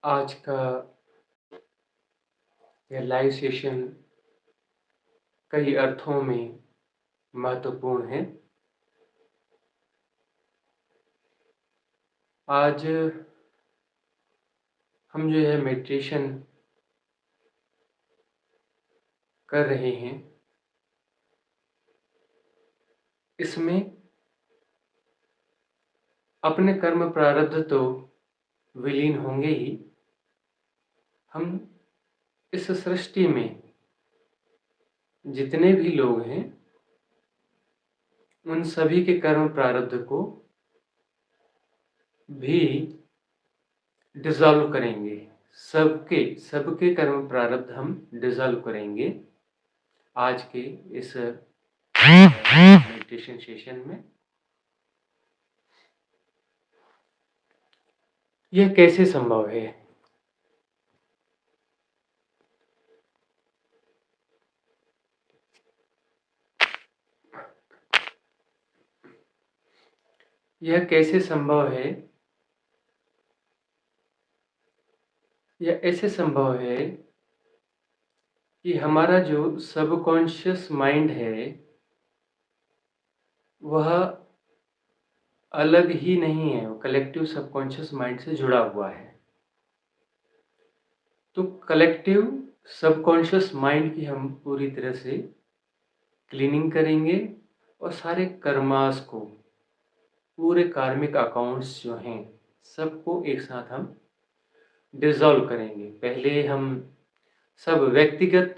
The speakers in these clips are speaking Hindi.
आज का यह लाइव सेशन कई अर्थों में महत्वपूर्ण है। आज हम जो है मेडिटेशन कर रहे हैं। इसमें अपने कर्म प्रारब्ध तो विलीन होंगे ही। हम इस सृष्टि में जितने भी लोग हैं उन सभी के कर्म प्रारब्ध को भी डिसॉल्व करेंगे। सबके कर्म प्रारब्ध हम डिसॉल्व करेंगे आज के इस मेडिटेशन सेशन में। यह कैसे संभव है? यह कैसे संभव है? यह ऐसे संभव है कि हमारा जो सबकॉन्शियस माइंड है वह अलग ही नहीं है, वो कलेक्टिव सबकॉन्शियस माइंड से जुड़ा हुआ है। तो कलेक्टिव सबकॉन्शियस माइंड की हम पूरी तरह से क्लीनिंग करेंगे और सारे कर्मास को, पूरे कार्मिक अकाउंट्स जो हैं सबको एक साथ हम डिसॉल्व करेंगे। पहले हम सब व्यक्तिगत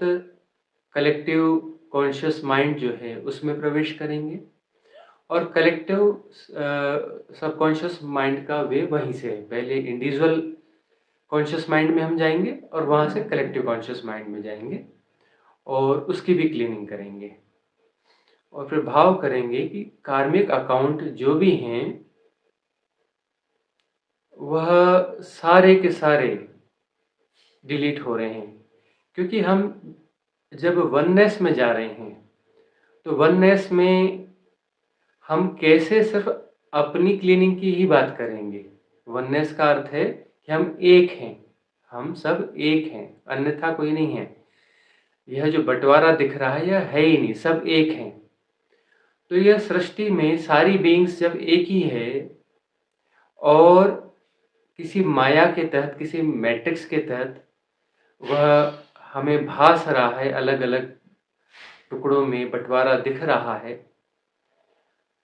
कलेक्टिव कॉन्शियस माइंड जो है उसमें प्रवेश करेंगे और कलेक्टिव सबकॉन्शियस माइंड का वे वहीं से है। पहले इंडिविजुअल कॉन्शियस माइंड में हम जाएंगे और वहाँ से कलेक्टिव कॉन्शियस माइंड में जाएंगे और उसकी भी क्लीनिंग करेंगे और फिर भाव करेंगे कि कार्मिक अकाउंट जो भी हैं वह सारे के सारे डिलीट हो रहे हैं। क्योंकि हम जब वननेस में जा रहे हैं तो वननेस में हम कैसे सिर्फ अपनी क्लीनिंग की ही बात करेंगे। वननेस का अर्थ है कि हम एक हैं, हम सब एक हैं, अन्यथा कोई नहीं है। यह जो बंटवारा दिख रहा है यह है ही नहीं, सब एक हैं। तो यह सृष्टि में सारी बीइंग्स जब एक ही है और किसी माया के तहत, किसी मैट्रिक्स के तहत वह हमें भास रहा है, अलग अलग टुकड़ों में बंटवारा दिख रहा है,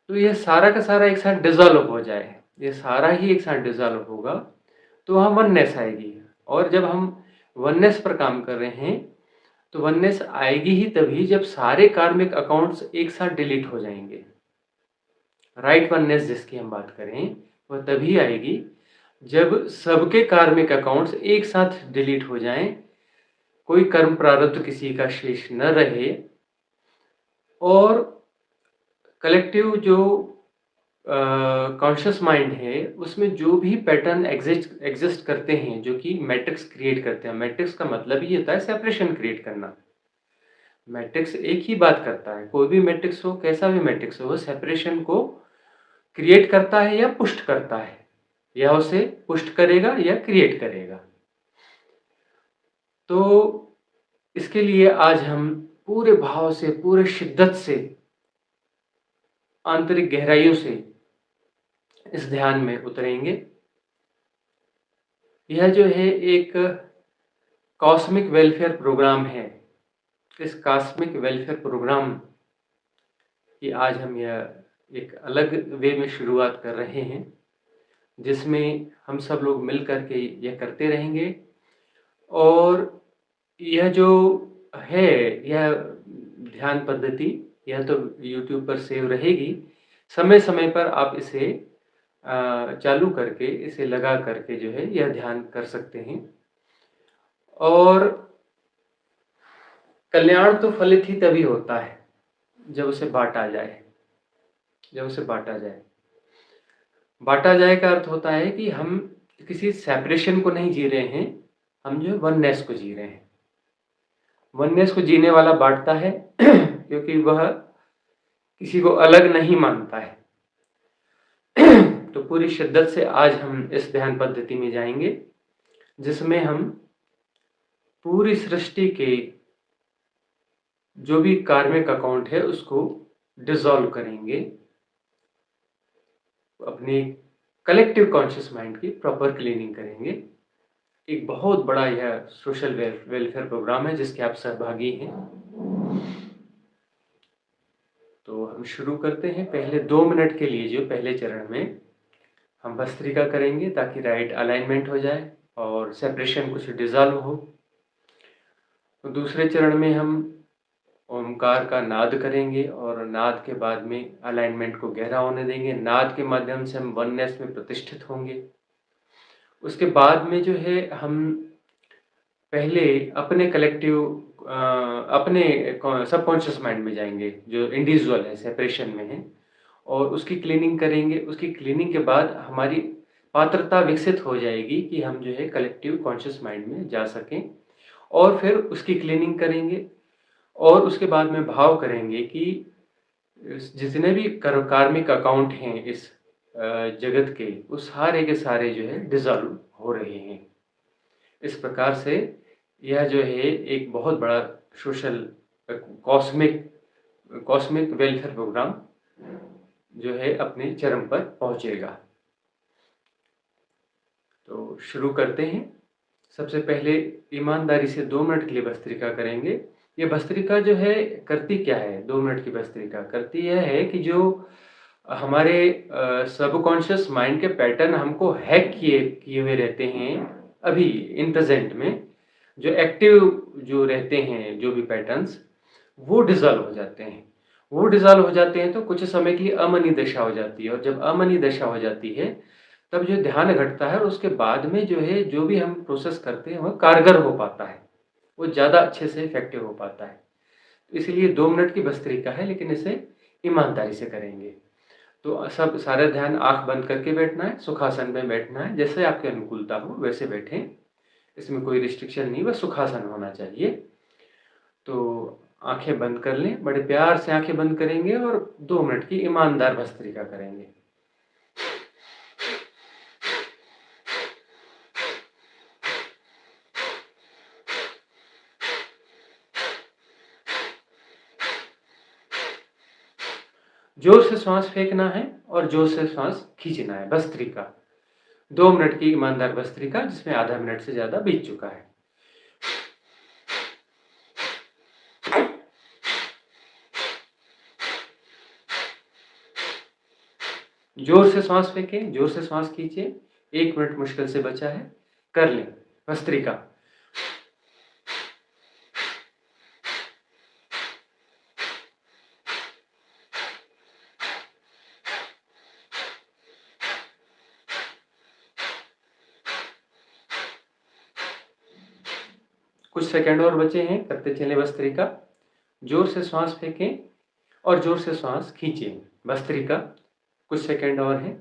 तो यह सारा का सारा एक साथ डिसॉल्व हो जाए, ये सारा ही एक साथ डिसॉल्व होगा तो वहाँ वननेस आएगी। और जब हम वननेस पर काम कर रहे हैं तो वननेस आएगी ही तभी जब सारे कार्मिक अकाउंट्स एक साथ डिलीट हो जाएंगे। राइट वननेस जिसकी हम बात करें वह तभी आएगी जब सबके कार्मिक अकाउंट्स एक साथ डिलीट हो जाएं, कोई कर्म प्रारब्ध किसी का शेष न रहे और कलेक्टिव जो कॉन्शियस माइंड है उसमें जो भी पैटर्न एग्जिस्ट करते हैं, जो कि मैट्रिक्स क्रिएट करते हैं। मैट्रिक्स का मतलब ही होता है सेपरेशन क्रिएट करना। मैट्रिक्स एक ही बात करता है, कोई भी मैट्रिक्स हो, कैसा भी मैट्रिक्स हो, वो सेपरेशन को क्रिएट करता है या पुष्ट करता है, या उसे पुष्ट करेगा या क्रिएट करेगा। तो इसके लिए आज हम पूरे भाव से, पूरे शिद्दत से, आंतरिक गहराइयों से इस ध्यान में उतरेंगे। यह जो है एक कॉस्मिक वेलफेयर प्रोग्राम है। इस कॉस्मिक वेलफेयर प्रोग्राम की आज हम यह एक अलग वे में शुरुआत कर रहे हैं, जिसमें हम सब लोग मिल करके यह करते रहेंगे। और यह जो है, यह ध्यान पद्धति, यह तो YouTube पर सेव रहेगी। समय समय पर आप इसे चालू करके, इसे लगा करके जो है यह ध्यान कर सकते हैं। और कल्याण तो फलित ही तभी होता है जब उसे बांटा जाए। जब उसे बांटा जाए, बांटा जाए का अर्थ होता है कि हम किसी सेपरेशन को नहीं जी रहे हैं, हम जो है वननेस को जी रहे हैं। वननेस को जीने वाला बांटता है क्योंकि वह किसी को अलग नहीं मानता है। तो पूरी शिद्दत से आज हम इस ध्यान पद्धति में जाएंगे जिसमें हम पूरी सृष्टि के जो भी कार्मिक अकाउंट है उसको डिसॉल्व करेंगे, अपनी कलेक्टिव कॉन्शियस माइंड की प्रॉपर क्लीनिंग करेंगे। एक बहुत बड़ा यह सोशल वेलफेयर प्रोग्राम है जिसके आप सहभागी हैं। तो हम शुरू करते हैं। पहले 2 मिनट के लिए जो पहले चरण में हम भस्त्रिका करेंगे ताकि राइट अलाइनमेंट हो जाए और सेपरेशन कुछ डिसॉल्व हो। तो दूसरे चरण में हम ओमकार का नाद करेंगे और नाद के बाद में अलाइनमेंट को गहरा होने देंगे। नाद के माध्यम से हम वननेस में प्रतिष्ठित होंगे। उसके बाद में जो है हम पहले अपने कलेक्टिव अपने सबकॉन्शियस माइंड में जाएंगे जो इंडिविजुअल है, सेपरेशन में है, और उसकी क्लीनिंग करेंगे। उसकी क्लीनिंग के बाद हमारी पात्रता विकसित हो जाएगी कि हम जो है कलेक्टिव कॉन्शियस माइंड में जा सकें, और फिर उसकी क्लीनिंग करेंगे। और उसके बाद में भाव करेंगे कि जितने भी कार्मिक अकाउंट हैं इस जगत के, वो सारे के सारे जो है डिसॉल्व हो रहे हैं। इस प्रकार से यह जो है एक बहुत बड़ा social cosmic cosmic welfare programme जो है अपने चरम पर पहुंचेगा। तो शुरू करते हैं। सबसे पहले ईमानदारी से 2 मिनट के लिए भस्त्रिका करेंगे। ये भस्त्रिका जो है करती क्या है? 2 मिनट की भस्त्रिका करती यह है कि जो हमारे सबकॉन्शियस माइंड के पैटर्न हमको हैक किए किए हुए रहते हैं अभी इन प्रेजेंट में, जो एक्टिव जो रहते हैं जो भी पैटर्न्स, वो डिसॉल्व हो जाते हैं। वो डिसॉल्व हो जाते हैं तो कुछ समय के लिए अमनी दशा हो जाती है, और जब अमनी दशा हो जाती है तब जो ध्यान घटता है और उसके बाद में जो है जो भी हम प्रोसेस करते हैं वह कारगर हो पाता है, वो ज़्यादा अच्छे से इफेक्टिव हो पाता है। इसलिए 2 मिनट की भस्त्रिका है, लेकिन इसे ईमानदारी से करेंगे। तो सब सारा ध्यान आँख बंद करके बैठना है, सुखासन में बैठना है, जैसे आपकी अनुकूलता हो वैसे बैठें। इसमें कोई रिस्ट्रिक्शन नहीं, बस सुखासन होना चाहिए। तो आँखें बंद कर लें, बड़े प्यार से आँखें बंद करेंगे और 2 मिनट की ईमानदार भस्त्रिका करेंगे। जोर से श्वास फेंकना है और जोर से श्वास खींचना है। भस्त्रिका 2 मिनट की ईमानदार भस्त्रिका, जिसमें आधा मिनट से ज़्यादा बीत चुका है। जोर से श्वास फेंकें, जोर से श्वास खींचें। 1 मिनट मुश्किल से बचा है, कर लें भस्त्रिका। कुछ सेकंड और बचे हैं, करते चलें भस्त्रिका। जोर से श्वास फेंकें और जोर से श्वास खींचें। भस्त्रिका कुछ सेकंड और हैं।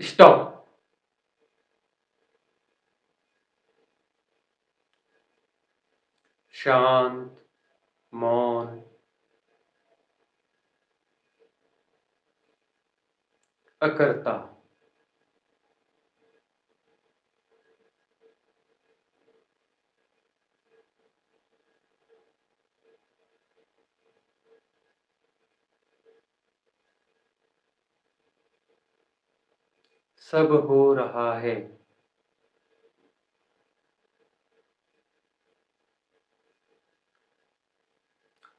स्टॉप। शांत, मौन, अकर्ता। सब हो रहा है।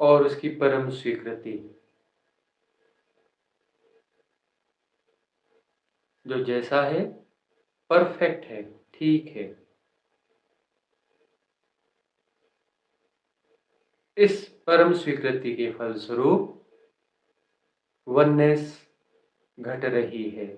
और उसकी परम स्वीकृति, जो जैसा है परफेक्ट है, ठीक है। इस परम स्वीकृति के फलस्वरूप वननेस घट रही है।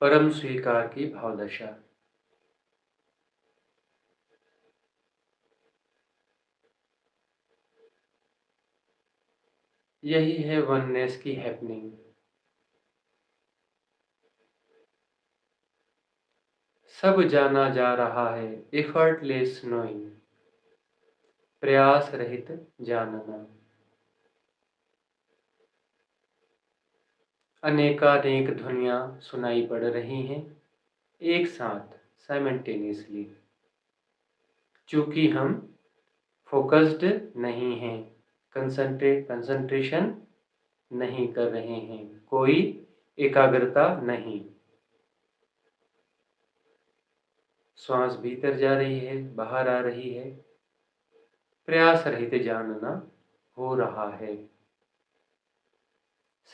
परम स्वीकार की भावदशा। यही है वननेस की हैपनिंग। सब जाना जा रहा है, effortless knowing, प्रयास रहित जानना। अनेकानेक ध्वनियाँ सुनाई पड़ रही हैं एक साथ, साइमल्टेनियसली। चूँकि हम फोकस्ड नहीं हैं, कंसंट्रेशन नहीं कर रहे हैं, कोई एकाग्रता नहीं। श्वास भीतर जा रही है, बाहर आ रही है, प्रयास रहित जानना हो रहा है।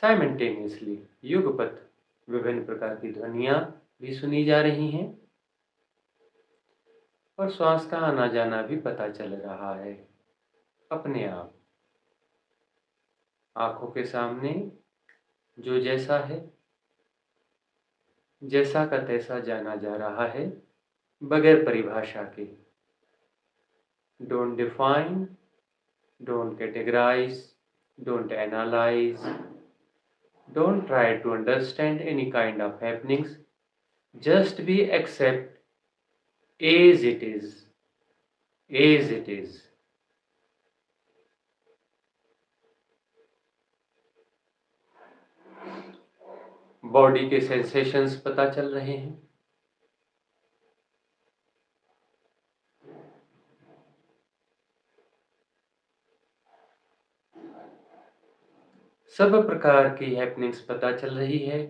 साइमल्टेनियसली, युगपत विभिन्न प्रकार की ध्वनियाँ भी सुनी जा रही हैं और श्वास का आना जाना भी पता चल रहा है अपने आप। आंखों के सामने जो जैसा है, जैसा का तैसा जाना जा रहा है, बगैर परिभाषा के। Don't define, don't categorise, don't analyse, don't try to understand any kind of happenings, just be accept as it is, as it is. Body के सेंसेशंस पता चल रहे हैं। सब प्रकार की हैपनिंग्स पता चल रही है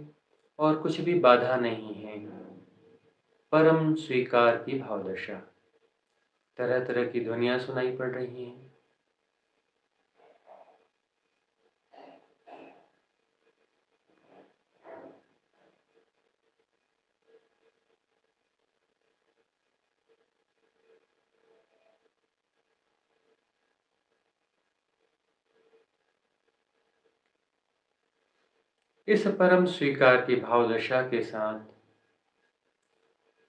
और कुछ भी बाधा नहीं है। परम स्वीकार की भावदशा। तरह तरह की ध्वनियाँ सुनाई पड़ रही हैं। इस परम स्वीकार की भावदशा के साथ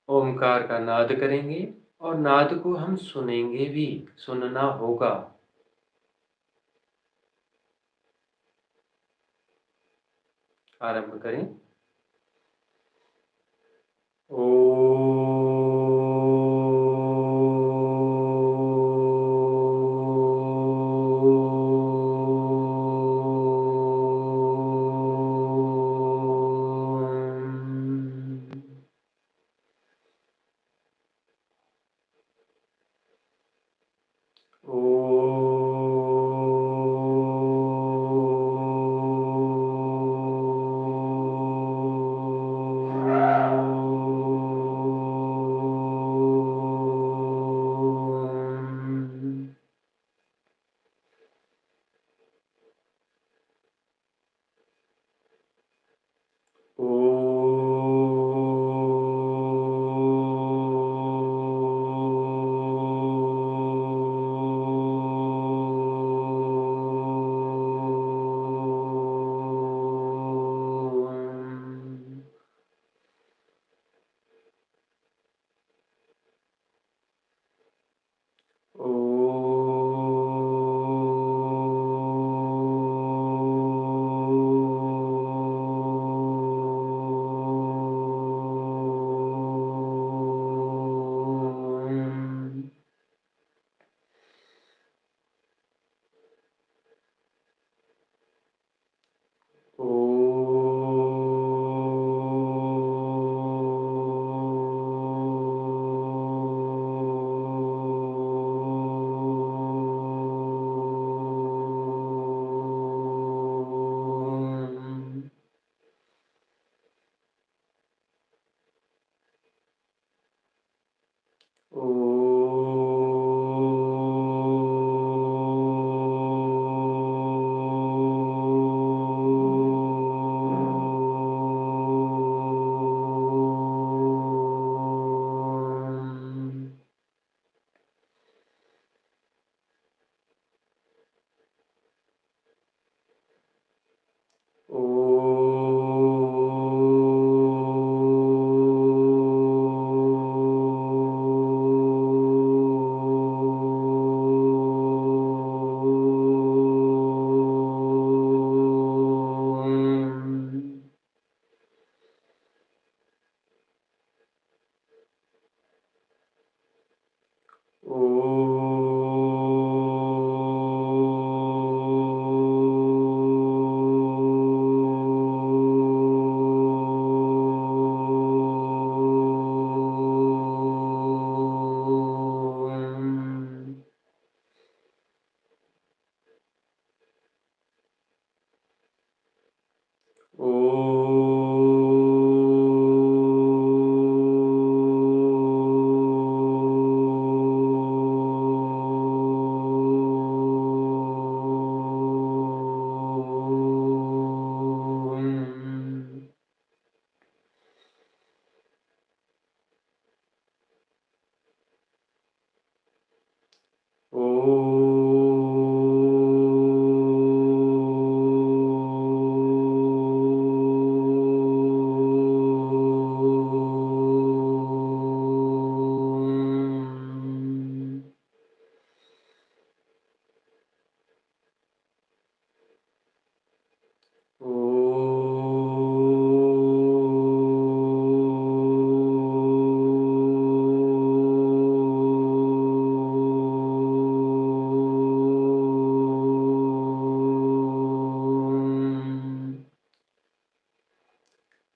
ओमकार का नाद करेंगे और नाद को हम सुनेंगे भी, सुनना होगा। आरंभ करें।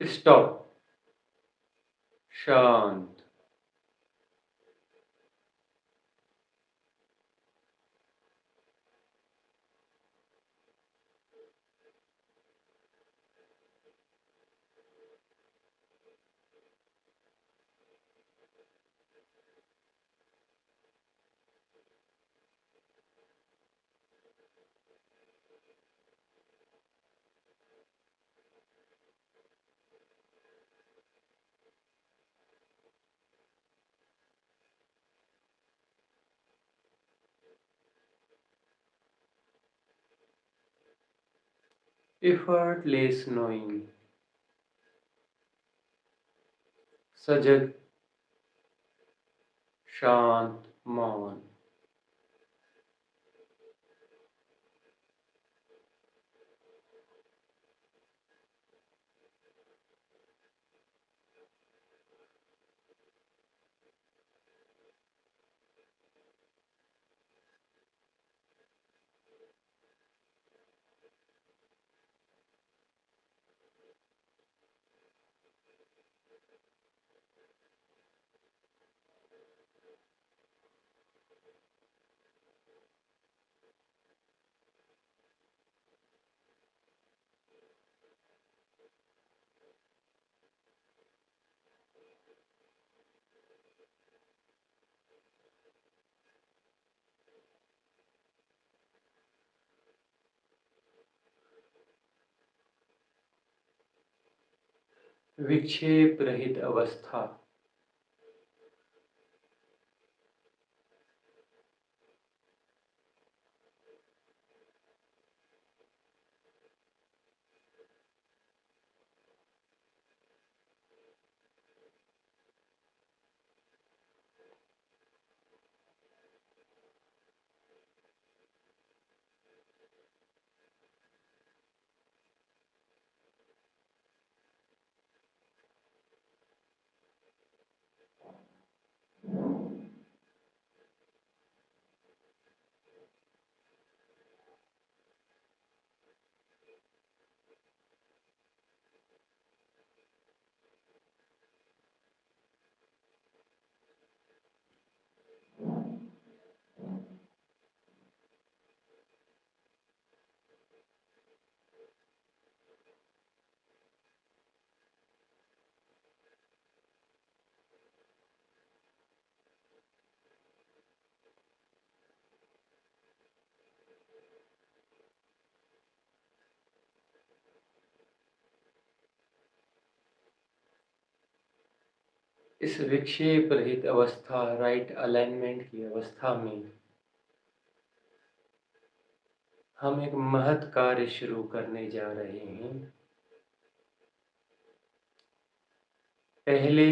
स्टॉप। शांत। effortless knowing। सजग, शांत, मौन। विक्षेप रहित अवस्था। इस विक्षेप रहित अवस्था, राइट अलाइनमेंट की अवस्था में हम एक महत् कार्य शुरू करने जा रहे हैं। पहले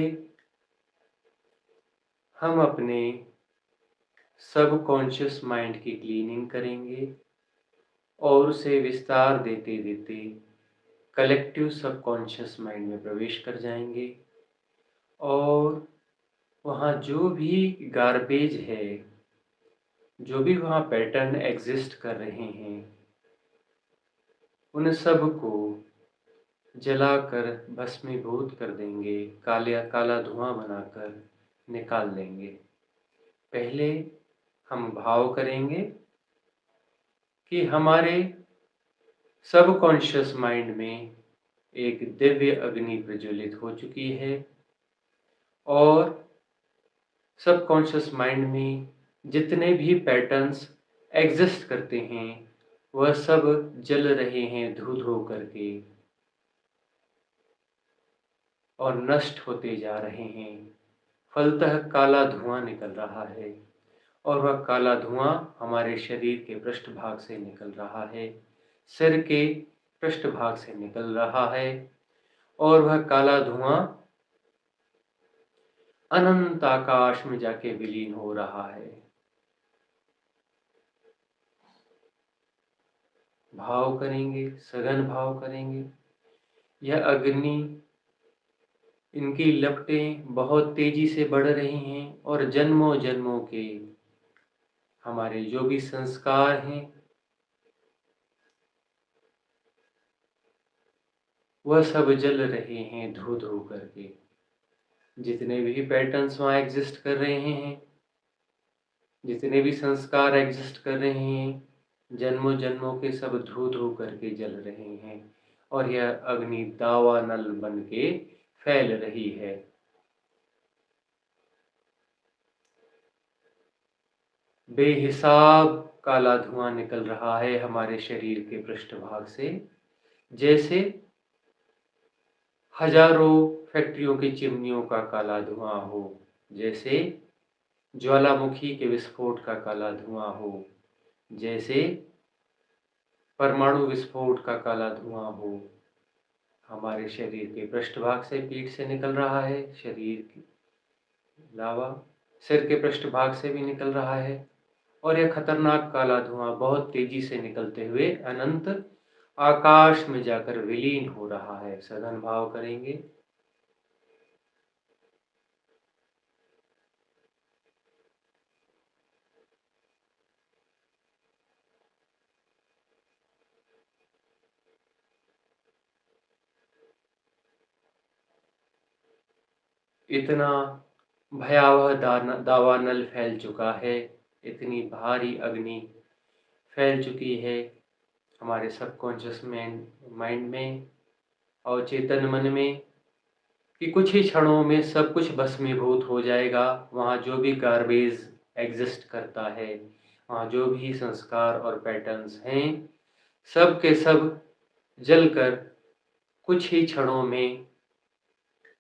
हम अपने सबकॉन्शियस माइंड की क्लीनिंग करेंगे और उसे विस्तार देते देते कलेक्टिव सबकॉन्शियस माइंड में प्रवेश कर जाएंगे और वहाँ जो भी गार्बेज है, जो भी वहाँ पैटर्न एग्जिस्ट कर रहे हैं, उन सब को जलाकर भस्मीभूत कर देंगे, काला धुआं बनाकर निकाल देंगे। पहले हम भाव करेंगे कि हमारे सबकॉन्शियस माइंड में एक दिव्य अग्नि प्रज्वलित हो चुकी है और सबकॉन्शियस माइंड में जितने भी पैटर्न्स एग्जिस्ट करते हैं वह सब जल रहे हैं धू-धू करके और नष्ट होते जा रहे हैं। फलतः काला धुआं निकल रहा है और वह काला धुआं हमारे शरीर के पृष्ठभाग से निकल रहा है, सिर के पृष्ठभाग से निकल रहा है और वह काला धुआं अनंत आकाश में जाके विलीन हो रहा है। भाव करेंगे, सघन भाव करेंगे। यह अग्नि, इनकी लपटें बहुत तेजी से बढ़ रही हैं और जन्मों जन्मों के हमारे जो भी संस्कार हैं वह सब जल रहे हैं धू धू करके। जितने भी पैटर्न्स वहाँ एग्जिस्ट कर रहे हैं, जितने भी संस्कार एग्जिस्ट कर रहे हैं, जन्मों जन्मों के सब धू धू करके जल रहे हैं और यह अग्नि दावानल बन के फैल रही है। बेहिसाब काला धुआं निकल रहा है हमारे शरीर के पृष्ठभाग से, जैसे हजारों फैक्ट्रियों की चिमनियों का काला धुआं हो, जैसे ज्वालामुखी के विस्फोट का काला धुआं हो, जैसे परमाणु विस्फोट का काला धुआं हो। हमारे शरीर के पृष्ठभाग से, पीठ से निकल रहा है, शरीर के अलावा सिर के पृष्ठभाग से भी निकल रहा है और यह खतरनाक काला धुआं बहुत तेजी से निकलते हुए अनंत आकाश में जाकर विलीन हो रहा है। सघन भाव करेंगे। इतना भयावह दावानल फैल चुका है, इतनी भारी अग्नि फैल चुकी है हमारे सबकॉन्शियस माइंड में और चेतन मन में कि कुछ ही क्षणों में सब कुछ भस्मीभूत हो जाएगा। वहाँ जो भी गार्बेज एग्जिस्ट करता है, वहाँ जो भी संस्कार और पैटर्न्स हैं, सब के सब जलकर कुछ ही क्षणों में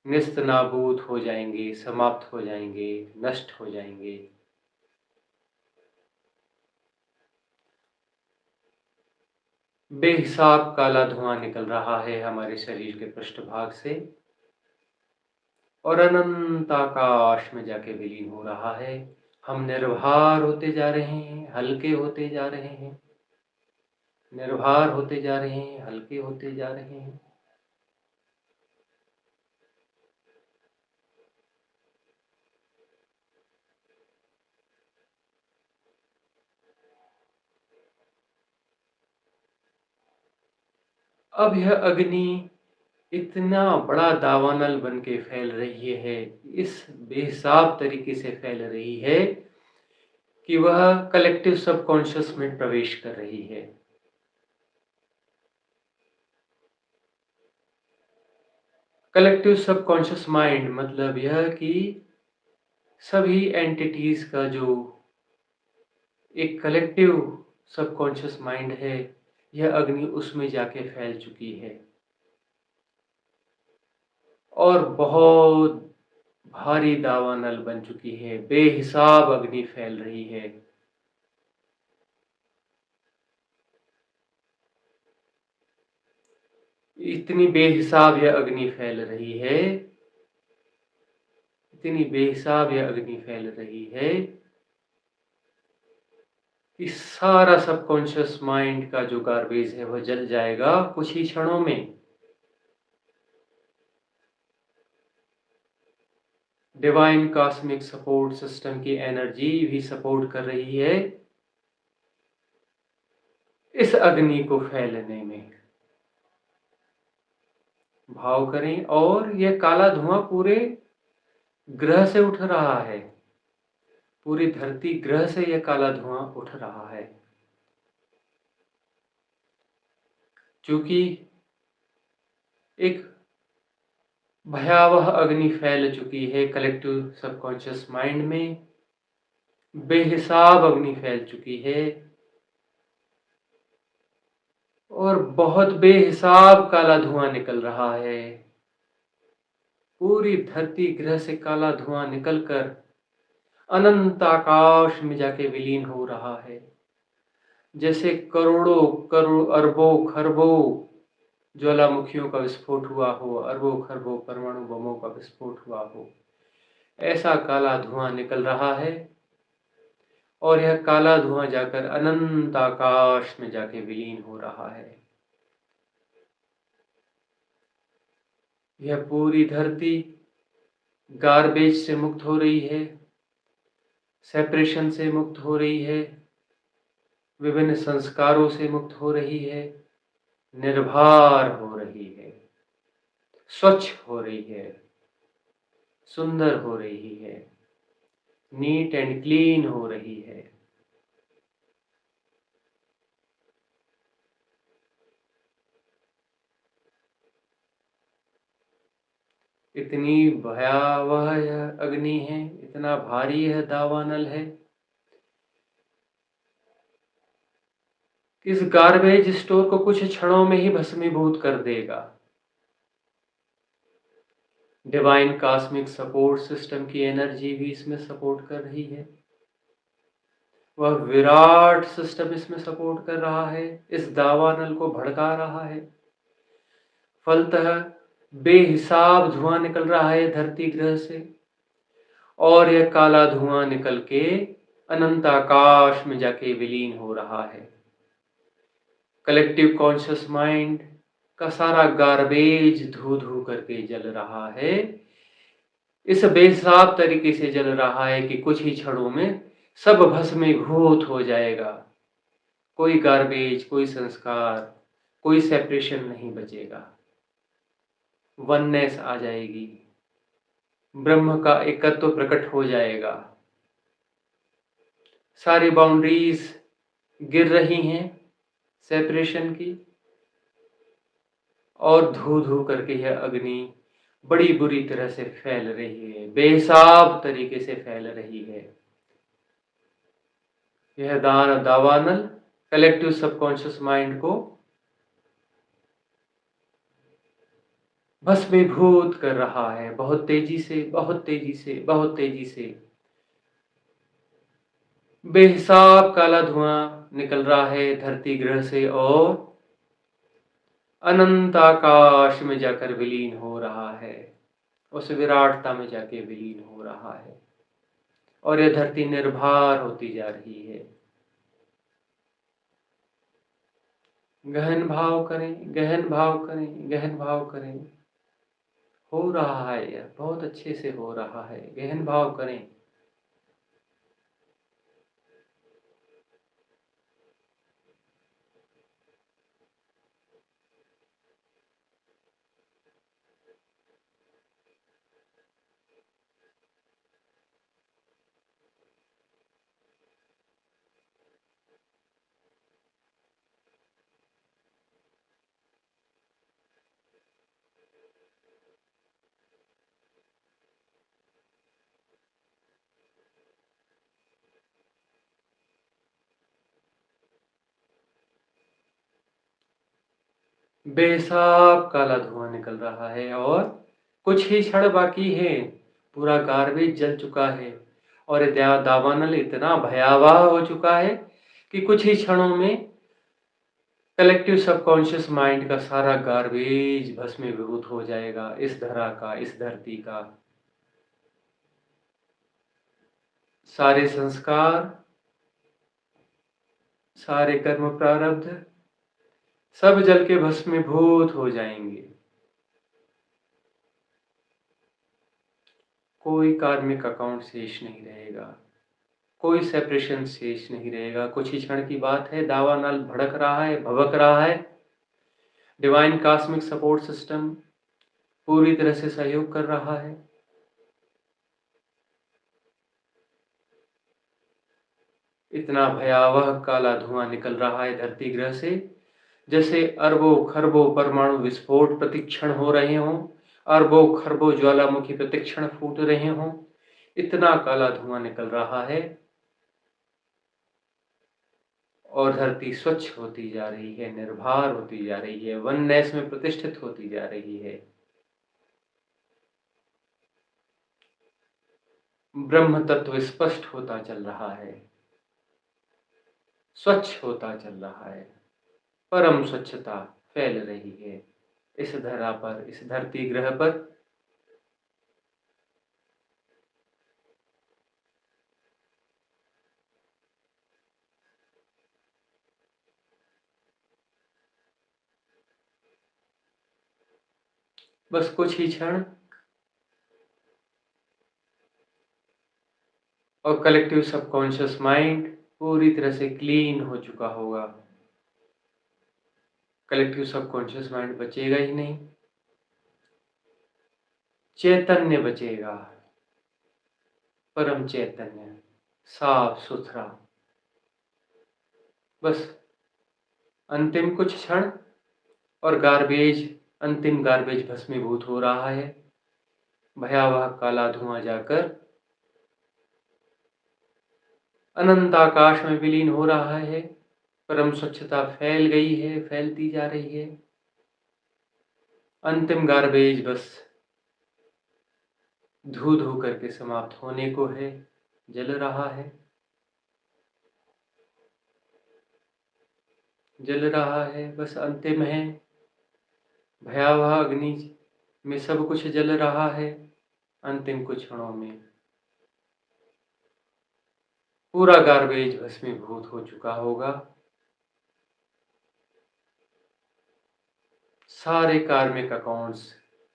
निस्तनाबूद हो जाएंगे, समाप्त हो जाएंगे, नष्ट हो जाएंगे। बेहिसाब काला धुआं निकल रहा है हमारे शरीर के पृष्ठभाग से और अनंत आकाश में जाके विलीन हो रहा है। हम निर्भार होते जा रहे हैं, हल्के होते जा रहे हैं, निर्भार होते जा रहे हैं, हल्के होते जा रहे हैं। अब यह अग्नि इतना बड़ा दावानल बन के फैल रही है, इस बेहिसाब तरीके से फैल रही है कि वह कलेक्टिव सबकॉन्शियस में प्रवेश कर रही है। कलेक्टिव सबकॉन्शियस माइंड मतलब यह कि सभी एंटिटीज का जो एक कलेक्टिव सबकॉन्शियस माइंड है, यह अग्नि उसमें जाके फैल चुकी है और बहुत भारी दावानल बन चुकी है। बेहिसाब अग्नि फैल रही है। इतनी बेहिसाब यह अग्नि फैल रही है, इतनी बेहिसाब यह अग्नि फैल रही है कि सारा सबकॉन्शियस माइंड का जो गार्बेज है वह जल जाएगा कुछ ही क्षणों में। डिवाइन कॉस्मिक सपोर्ट सिस्टम की एनर्जी भी सपोर्ट कर रही है इस अग्नि को फैलने में। भाव करें और यह काला धुआं पूरे ग्रह से उठ रहा है, पूरी धरती ग्रह से यह काला धुआं उठ रहा है। क्योंकि एक भयावह अग्नि फैल चुकी है कलेक्टिव सबकॉन्शियस माइंड में, बेहिसाब अग्नि फैल चुकी है और बहुत बेहिसाब काला धुआं निकल रहा है। पूरी धरती ग्रह से काला धुआं निकलकर अनंत आकाश में जाके विलीन हो रहा है। जैसे करोड़ों करोड़ अरबों खरबों ज्वालामुखियों का विस्फोट हुआ हो, अरबों खरबों परमाणु बमों का विस्फोट हुआ हो, ऐसा काला धुआं निकल रहा है। और यह काला धुआं जाकर अनंत आकाश में जाके विलीन हो रहा है। यह पूरी धरती गार्बेज से मुक्त हो रही है, सेपरेशन से मुक्त हो रही है, विभिन्न संस्कारों से मुक्त हो रही है, निर्भर हो रही है, स्वच्छ हो रही है, सुंदर हो रही है, नीट एंड क्लीन हो रही है। इतनी भयावह यह अग्नि है, इतना भारी यह दावानल है कि इस गार्बेज स्टोर को कुछ क्षणों में ही भस्मीभूत कर देगा। डिवाइन कॉस्मिक सपोर्ट सिस्टम की एनर्जी भी इसमें सपोर्ट कर रही है। वह विराट सिस्टम इसमें सपोर्ट कर रहा है, इस दावानल को भड़का रहा है। फलतः बेहिसाब धुआं निकल रहा है धरती ग्रह से, और यह काला धुआं निकल के अनंत आकाश में जाके विलीन हो रहा है। कलेक्टिव कॉन्शियस माइंड का सारा गार्बेज धू धू करके जल रहा है। इस बेहिसाब तरीके से जल रहा है कि कुछ ही क्षणों में सब भस्मीभूत हो जाएगा। कोई गार्बेज, कोई संस्कार, कोई सेपरेशन नहीं बचेगा। वननेस आ जाएगी, ब्रह्म का एकत्व प्रकट हो जाएगा। सारी बाउंड्रीज गिर रही हैं सेपरेशन की, और धू धू करके यह अग्नि बड़ी बुरी तरह से फैल रही है, बेहिसाब तरीके से फैल रही है। यह दावानल कलेक्टिव सबकॉन्शियस माइंड को भस्मीभूत कर रहा है, बहुत तेजी से, बहुत तेजी से, बहुत तेजी से। बेहिसाब काला धुआं निकल रहा है धरती ग्रह से और अनंत आकाश में जाकर विलीन हो रहा है, उस विराटता में जाके विलीन हो रहा है। और यह धरती निर्भर होती जा रही है। गहन भाव करें, गहन भाव करें, गहन भाव करें। हो रहा है, यह बहुत अच्छे से हो रहा है। गहन भाव करें। बेहिसाब काला धुआं निकल रहा है और कुछ ही क्षण बाकी है, पूरा गार्बेज जल चुका है और दावानल इतना भयावह हो चुका है कि कुछ ही क्षणों में कलेक्टिव सबकॉन्शियस माइंड का सारा गार्बेज भस्मीभूत हो जाएगा। इस धरा का, इस धरती का सारे संस्कार, सारे कर्म प्रारब्ध सब जल के भस्मीभूत हो जाएंगे। कोई कार्मिक अकाउंट शेष नहीं रहेगा, कोई सेपरेशन शेष नहीं रहेगा। कुछ ही क्षण की बात है, दावानल भड़क रहा है, भभक रहा है। डिवाइन कॉस्मिक सपोर्ट सिस्टम पूरी तरह से सहयोग कर रहा है। इतना भयावह काला धुआं निकल रहा है धरती ग्रह से, जैसे अरबों खरबों परमाणु विस्फोट प्रतिक्षण हो रहे हों, अरबों खरबों ज्वालामुखी प्रतिक्षण फूट रहे हों, इतना काला धुआं निकल रहा है और धरती स्वच्छ होती जा रही है, निर्भर होती जा रही है, वननेस में प्रतिष्ठित होती जा रही है। ब्रह्म तत्व स्पष्ट होता चल रहा है, स्वच्छ होता चल रहा है, परम स्वच्छता फैल रही है इस धरा पर, इस धरती ग्रह पर। बस कुछ ही क्षण और कलेक्टिव सबकॉन्शियस माइंड पूरी तरह से क्लीन हो चुका होगा। कलेक्टिव सबकॉन्शियस माइंड बचेगा ही नहीं, चैतन्य बचेगा, परम चैतन्य, साफ सुथरा। बस अंतिम कुछ क्षण और गार्बेज, अंतिम गार्बेज भस्मीभूत हो रहा है। भयावह काला धुआं जाकर अनंत आकाश में विलीन हो रहा है। परम स्वच्छता फैल गई है, फैलती जा रही है। अंतिम गार्बेज बस धू धू करके समाप्त होने को है, जल रहा है, जल रहा है, बस अंतिम है। भयावह अग्नि में सब कुछ जल रहा है। अंतिम कुछ क्षणों में पूरा गार्बेज भस्मीभूत हो चुका होगा। सारे कार्मिक अकाउंट्स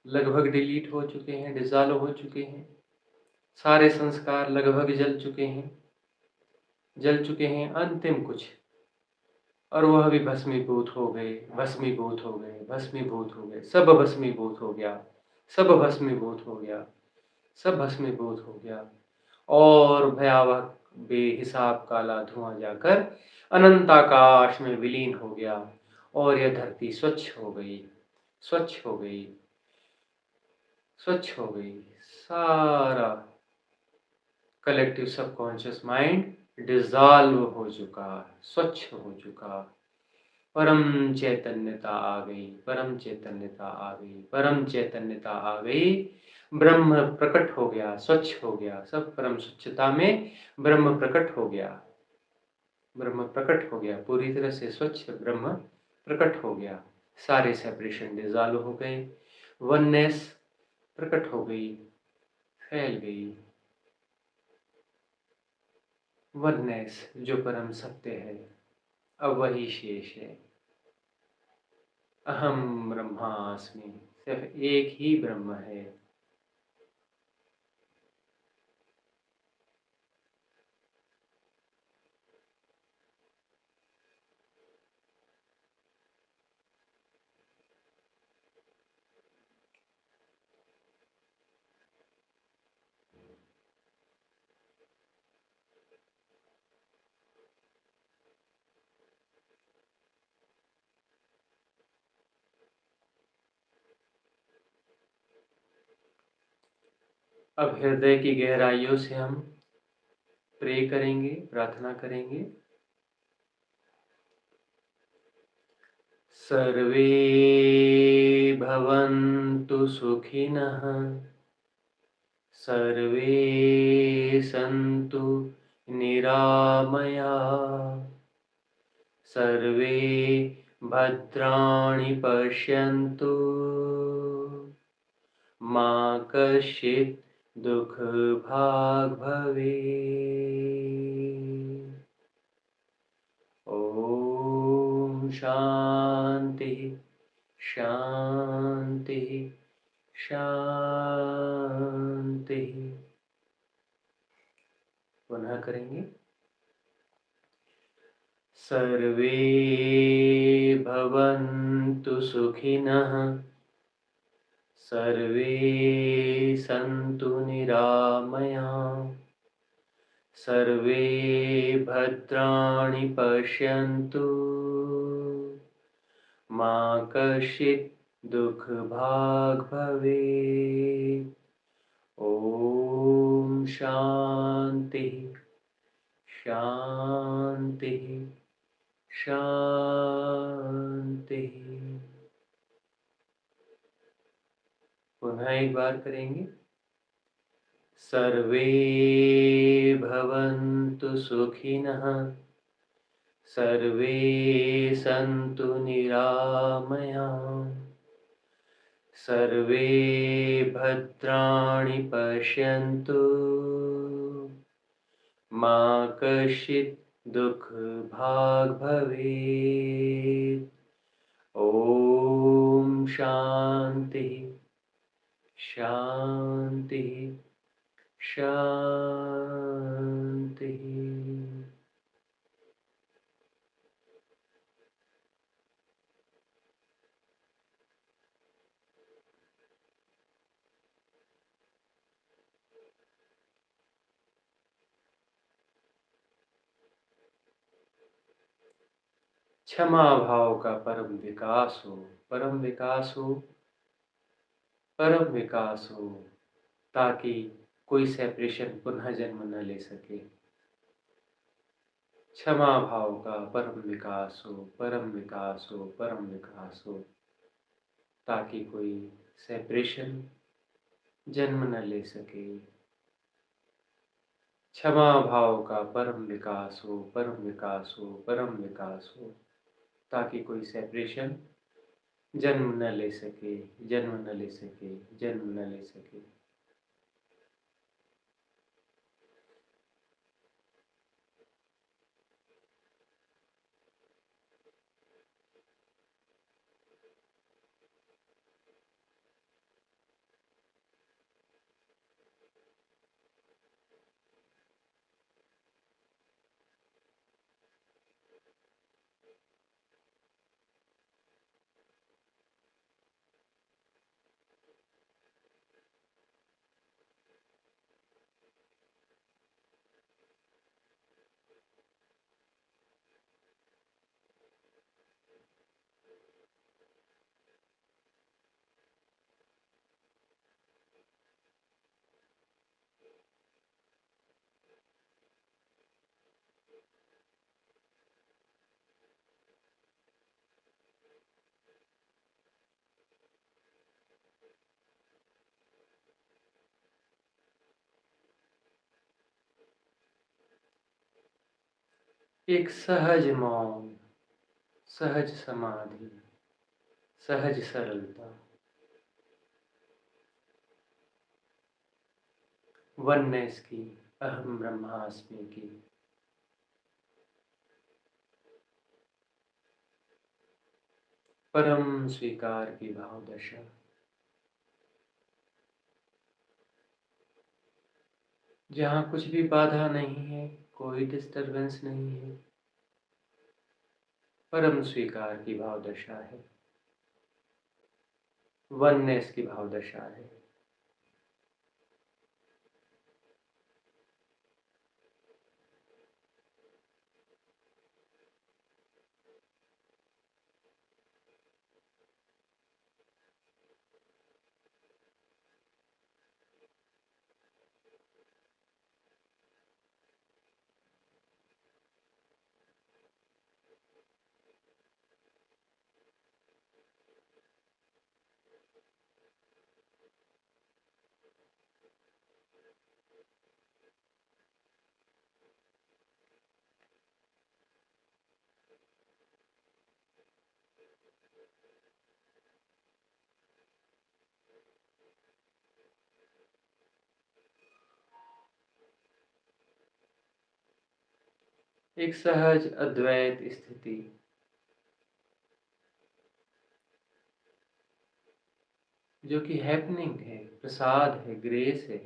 लगभग डिलीट हो चुके हैं, डिसॉल्व हो चुके हैं। सारे संस्कार लगभग जल चुके हैं, जल चुके हैं। अंतिम कुछ और वह भी भस्मीभूत हो गए, भस्मीभूत हो गए, भस्मीभूत हो गए, सब भस्मीभूत हो गया, सब भस्मीभूत हो गया, सब भस्मीभूत हो गया। और भयावह बेहिसाब काला धुआं जाकर अनंत आकाश में विलीन हो गया और यह धरती स्वच्छ हो गई, स्वच्छ हो गई, स्वच्छ हो गई। सारा कलेक्टिव सबकॉन्शियस माइंड डिसॉल्व हो चुका, स्वच्छ हो चुका। परम चैतन्यता आ गई, परम चैतन्यता आ गई, परम चैतन्यता आ गई। ब्रह्म प्रकट हो गया, स्वच्छ हो गया। सब परम स्वच्छता में ब्रह्म प्रकट हो गया, ब्रह्म प्रकट हो गया, पूरी तरह से स्वच्छ ब्रह्म प्रकट हो गया। सारे सेपरेशन डिसॉल्व हो गए, वननेस प्रकट हो गई, फैल गई। वननेस जो परम सत्य है, अब वही शेष है। अहम ब्रह्मास्मि, सिर्फ एक ही ब्रह्म है। अब हृदय की गहराइयों से हम प्रे करेंगे, प्रार्थना करेंगे। सर्वे भवन्तु सुखिनः, सर्वे सन्तु निरामया, सर्वे भद्राणि पश्यन्तु, मा कश्चित् दुःखभाग् भवेत्। ॐ शान्ति शान्ति शान्ति। पुनः करेंगे। सर्वे भवन्तु सुखिनः, सर्वे सन्तु निरामया, सर्वे भद्राणि पश्यन्तु, मा कश्चित् दुःखभाग् भवेत्। ॐ शान्तिः शान्तिः शान्तिः। पुनः एक बार करेंगे। सर्वे भवन्तु सुखिनः, सर्वे सन्तु निरामयाः, सर्वे भद्राणि पश्यन्तु, मा कश्चित् दुःखभाग् भवेत्। ॐ शान्तिः शान्तिः शान्तिः। क्षमा भाव का परम विकास हो, परम विकास हो, परम विकास हो, ताकि कोई सेपरेशन पुनः जन्म न ले सके। क्षमा भाव का परम विकास हो, परम विकास हो, परम विकास हो, ताकि कोई सेपरेशन जन्म न ले सके। क्षमा भाव का परम विकास हो, परम विकास हो, परम विकास हो, ताकि कोई सेपरेशन जन्म न ले सके, जन्म न ले सके, जन्म न ले सके। एक सहज मौन, सहज समाधि, सहज सरलता, वननेस की, अहम ब्रह्मास्मि की, परम स्वीकार की भाव दशा। जहाँ कुछ भी बाधा नहीं है, कोई डिस्टरबेंस नहीं है, परम स्वीकार की भाव दशा है, वननेस की भाव दशा है। एक सहज अद्वैत स्थिति, जो कि हैपनिंग है, प्रसाद है, ग्रेस है।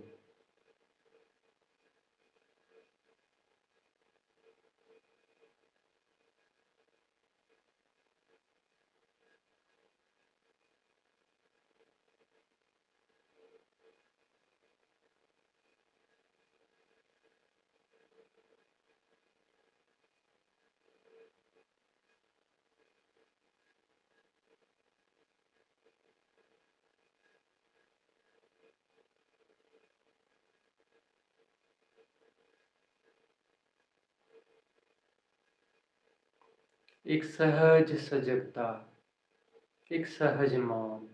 एक सहज सजगता, एक सहज मौन।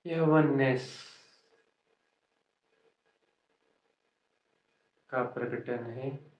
यह वननेस का प्रकटन है।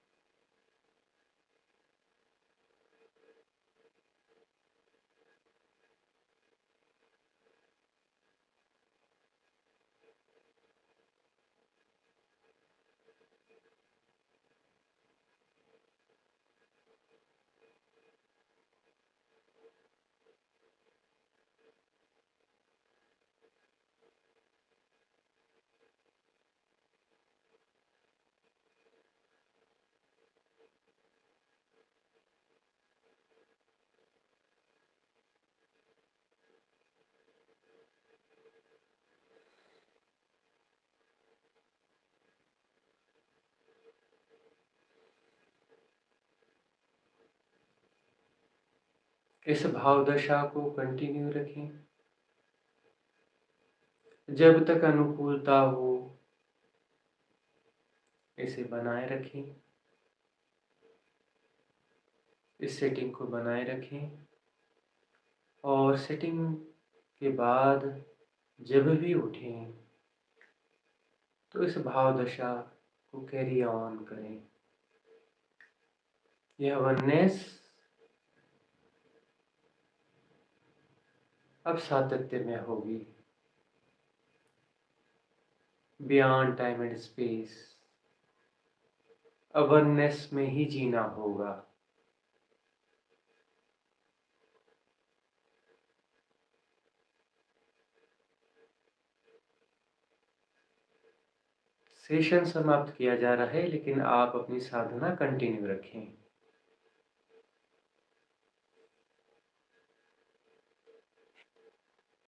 इस भाव दशा को कंटिन्यू रखें। जब तक अनुकूलता हो इसे बनाए रखें। इस सेटिंग को बनाए रखें और सेटिंग के बाद जब भी उठें तो इस भाव दशा को कैरी ऑन करें। यह वननेस अब सातत्य में होगी, बियॉन्ड टाइम एंड स्पेस। अब वननेस में ही जीना होगा। सेशन समाप्त किया जा रहा है, लेकिन आप अपनी साधना कंटिन्यू रखें।